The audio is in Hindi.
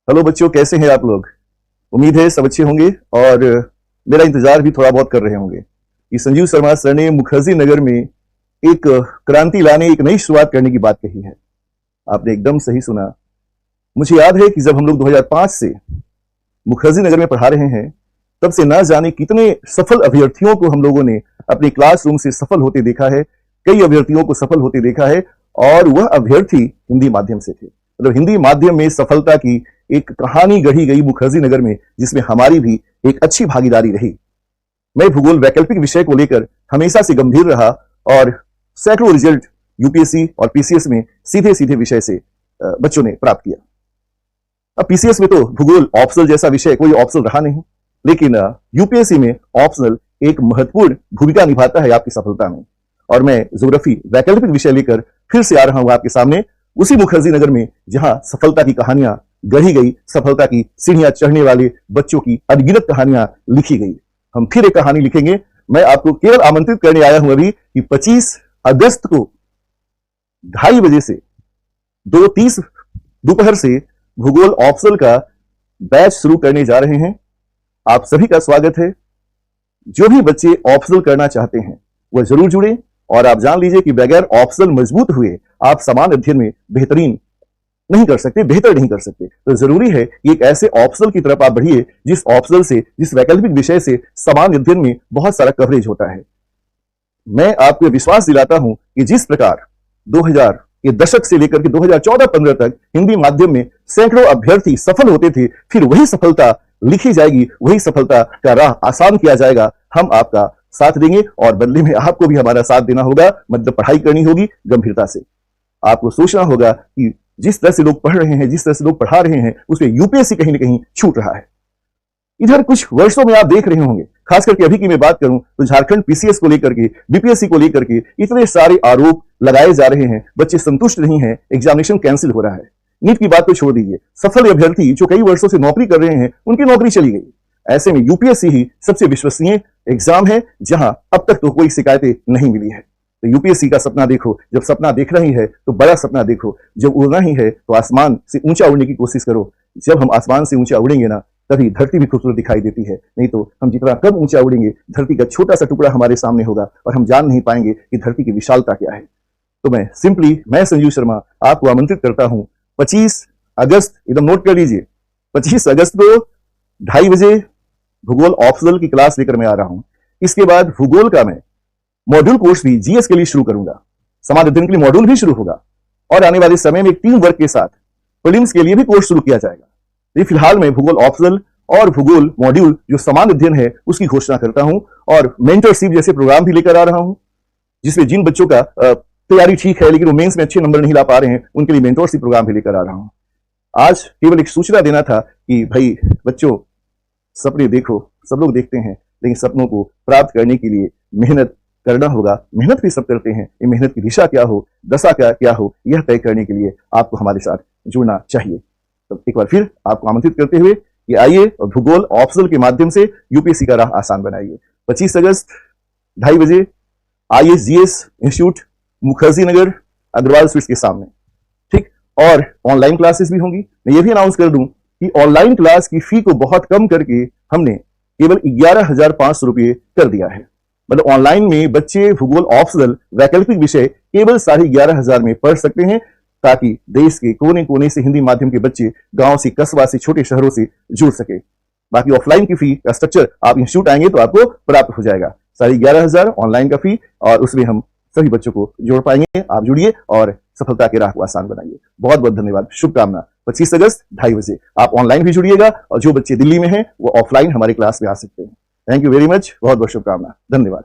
हेलो बच्चों, कैसे हैं आप लोग। उम्मीद है सब अच्छे होंगे और मेरा इंतजार भी थोड़ा बहुत कर रहे होंगे कि संजीव शर्मा सर ने मुखर्जी नगर में एक क्रांति लाने, एक नई शुरुआत करने की बात कही है। आपने एकदम सही सुना। मुझे याद है कि जब हम लोग 2005 से मुखर्जी नगर में पढ़ा रहे हैं, तब से ना जाने कितने सफल अभ्यर्थियों को हम लोगों ने अपने क्लासरूम से सफल होते देखा है। कई अभ्यर्थियों को सफल होते देखा है और वह अभ्यर्थी हिंदी माध्यम से थे। मतलब हिंदी माध्यम में सफलता की एक कहानी गढ़ी गई मुखर्जी नगर में, जिसमें हमारी भी एक अच्छी भागीदारी रही। मैं भूगोल वैकल्पिक विषय को लेकर हमेशा से गंभीर रहा और सैकड़ों रिजल्ट यूपीएससी और पीसीएस में सीधे सीधे विषय से बच्चों ने प्राप्त किया। अब पीसीएस में तो भूगोल ऑप्शनल जैसा विषय कोई ऑप्शनल रहा नहीं, लेकिन यूपीएससी में ऑप्शनल एक महत्वपूर्ण भूमिका निभाता है आपकी सफलता में। और मैं ज्योग्राफी वैकल्पिक विषय लेकर फिर से आ रहा हूं आपके सामने, उसी मुखर्जी नगर में जहां सफलता की कहानियां गढ़ी गई, सफलता की सीढ़ियां चढ़ने वाले बच्चों की अनगिनत कहानियां लिखी गई। हम फिर एक कहानी लिखेंगे। मैं आपको केवल आमंत्रित करने आया हूं अभी कि 25 अगस्त को 2:30 बजे से 2:30 दोपहर से भूगोल ऑप्शनल का बैच शुरू करने जा रहे हैं। आप सभी का स्वागत है। जो भी बच्चे ऑप्शनल करना चाहते हैं वह जरूर जुड़े। और आप जान लीजिए कि बगैर ऑप्शनल मजबूत हुए आप समान अध्ययन में बेहतरीन नहीं कर सकते, बेहतर नहीं कर सकते। तो जरूरी है कि एक ऐसे ऑप्शनल की तरफ आप बढ़िए जिस ऑप्शनल से, जिस वैकल्पिक विषय से समान अध्ययन में बहुत सारा कवरेज होता है। मैं आपको विश्वास दिलाता हूं कि जिस प्रकार 2000 के दशक से लेकर के 2014-15 तक हिंदी माध्यम में सैकड़ों अभ्यर्थी सफल होते थे, फिर वही सफलता लिखी जाएगी, वही सफलता का राह आसान किया जाएगा। हम आपका साथ देंगे और बदले में आपको भी हमारा साथ देना होगा। मतलब पढ़ाई करनी होगी गंभीरता से। आपको सोचना होगा कि जिस तरह से लोग पढ़ रहे हैं, जिस तरह से लोग पढ़ा रहे हैं, उसमें यूपीएससी कहीं ना कहीं छूट रहा है। इधर कुछ वर्षों में आप देख रहे होंगे, खास करके अभी की मैं बात करूं तो झारखंड पीसीएस को लेकर के, बीपीएससी को लेकर के इतने सारे आरोप लगाए जा रहे हैं। बच्चे संतुष्ट नहीं हैं, एग्जामिनेशन कैंसिल हो रहा है। नीट की बात तो छोड़ दीजिए, सफल अभ्यर्थी जो कई वर्षों से नौकरी कर रहे हैं, उनकी नौकरी चली गई। ऐसे में यूपीएससी ही सबसे विश्वसनीय एग्जाम है जहां अब तक तो कोई शिकायतें नहीं मिली है। तो यूपीएससी का सपना देखो। जब सपना देख रही है तो बड़ा सपना देखो। जब उड़ना ही है तो आसमान से ऊंचा उड़ने की कोशिश करो। जब हम आसमान से ऊंचा उड़ेंगे ना, तभी धरती भी खूबसूरत दिखाई देती है। नहीं तो हम जितना कम ऊंचा उड़ेंगे, धरती का छोटा सा टुकड़ा हमारे सामने होगा और हम जान नहीं पाएंगे कि धरती की विशालता क्या है। तो मैं संजीव शर्मा आपको आमंत्रित करता हूं 25 अगस्त, एकदम नोट कर लीजिए, 25 अगस्त को 2:30 बजे भूगोल ऑप्शनल की क्लास लेकर मैं आ रहा हूं। इसके बाद भूगोल का मैं मॉड्यूल कोर्स भी जीएस के लिए शुरू करूंगा। समाज अध्ययन के लिए मॉड्यूल भी शुरू होगा और आने वाले समय में एक टीम वर्क के साथ प्रीलिम्स के लिए भी कोर्स शुरू किया जाएगा। ये फिलहाल मैं भूगोल ऑप्शनल और भूगोल मॉड्यूल जो समान अध्ययन है उसकी घोषणा करता हूं और मेंटरशिप जैसे प्रोग्राम भी लेकर आ रहा हूं, जिसमें जिन बच्चों का तैयारी ठीक है लेकिन वो मेंस में अच्छे नंबर नहीं ला पा रहे हैं, उनके लिए मेंटरशिप प्रोग्राम भी लेकर आ रहा हूं। आज केवल एक सूचना देना था कि भाई बच्चों, सपने देखो, सब लोग देखते हैं, लेकिन सपनों को प्राप्त करने के लिए मेहनत करना होगा। मेहनत भी सब करते हैं, ये मेहनत की दिशा क्या हो, दशा क्या हो, यह तय करने के लिए आपको हमारे साथ जुड़ना चाहिए। तो एक बार फिर आपको आमंत्रित करते हुए कि आइए और भूगोल ऑप्शनल के माध्यम से यूपीएससी का राह आसान बनाइए। 25 अगस्त 2:30 बजे ISGS institute Mukherjee Nagar Agarwal sweets के सामने, ठीक। और ऑनलाइन क्लासेस भी होंगी। मैं ये भी अनाउंस कर दूं कि ऑनलाइन क्लास की फी को बहुत कम करके हमने केवल 11,500 रुपये कर दिया है। मतलब ऑनलाइन में बच्चे भूगोल ऑप्शनल वैकल्पिक विषय केवल 11,500 में पढ़ सकते हैं, ताकि देश के कोने कोने से हिंदी माध्यम के बच्चे गांव से, कस्बा से, छोटे शहरों से जुड़ सके। बाकी ऑफलाइन की फी का स्ट्रक्चर आप इंस्टीट्यूट आएंगे तो आपको प्राप्त हो जाएगा। 11,500 ऑनलाइन का फी, और उसमें हम सभी बच्चों को जोड़ पाएंगे। आप जुड़िए और सफलता के राह को आसान बनाइए। बहुत बहुत धन्यवाद, शुभकामना। 25 अगस्त 2:30 बजे आप ऑनलाइन भी जुड़िएगा और जो बच्चे दिल्ली में हैं वो ऑफलाइन हमारी क्लास में आ सकते हैं। थैंक यू वेरी मच, बहुत बहुत शुभकामना, धन्यवाद।